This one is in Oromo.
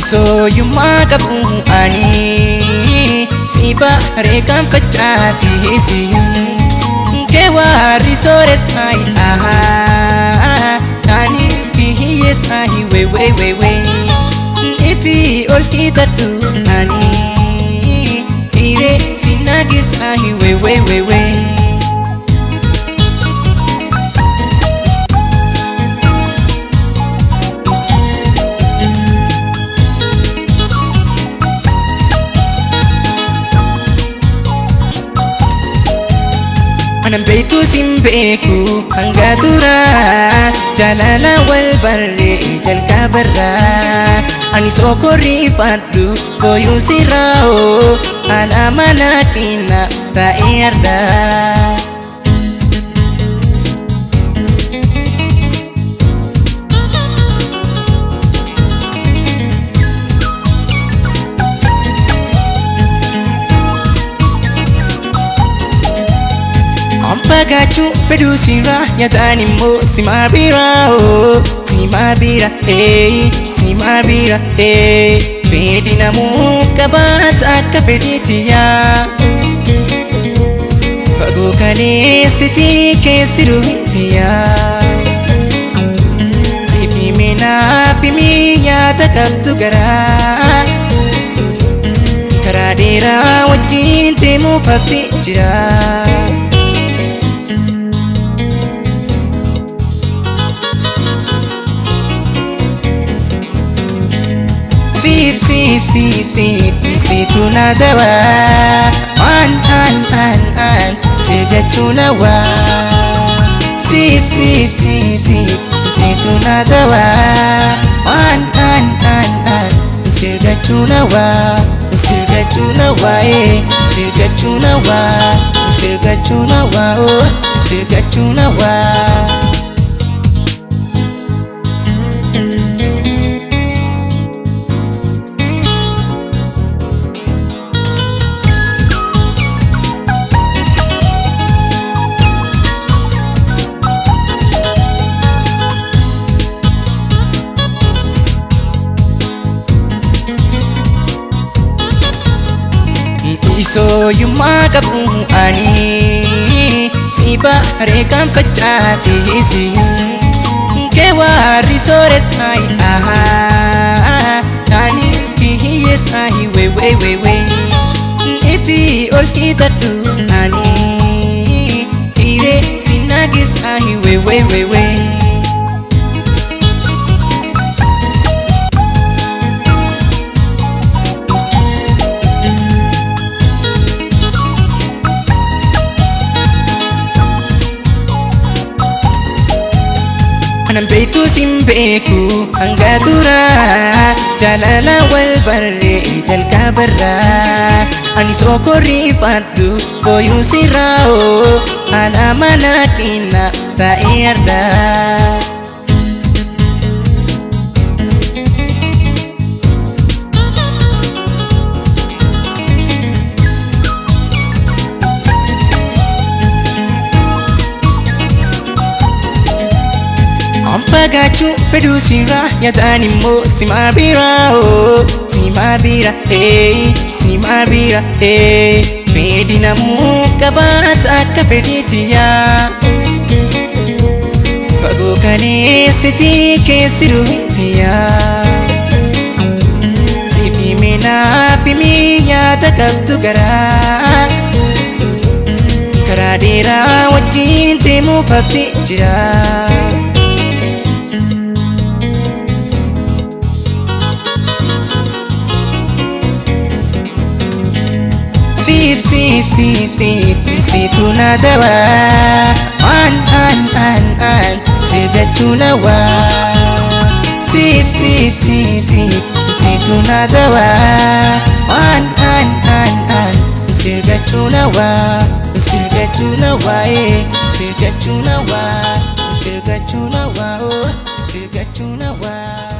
So you magabu ani siba rekam kachasi si kewa risore sai aha nani bihiye sai we ifi olkita dus ani ire sinagi sai we Anam beitu simbeku anggatura jalala wal barre jalka barra ani sokori padu koyu sirao ana manakina ta erda Sirgachuun fedhu sirraa nyaatan immoo simabira simabira fedhi namuu qabaata akka fedhiitiyaa fagoo kaleessiti keessi duwitiyaa sifi minaaf nyaata qabdu garaa karaa dheeraa wajjin deemuufatti jira. Situ naadawaa an sirgachuun hawwa situ naadawaa an sirgachuun hawwa sirgachuun hawwa So you magabu ani siba rekam kachasi si kewa risore sai aha nani bihiye sai we ifi olkita dus ani ire sinagi sai we Anam beitu simbeku anggatura jalala wal barre jalka barra ani sokori padu koyu sirao ana manakina ta erda Sirgachuun fedhu sirraa nyaatan immoo simabira fedhi namuu qabaata akka fedhiitiyaa fagoo kaleessiti keessi duwitiyaa sifi minaaf nyaata qabdu garaa karaa dheeraa wajjin deemuufatti jira. Situ naadawaa an sirgachuun hawwa situ naadawaa an sirgachuun hawwa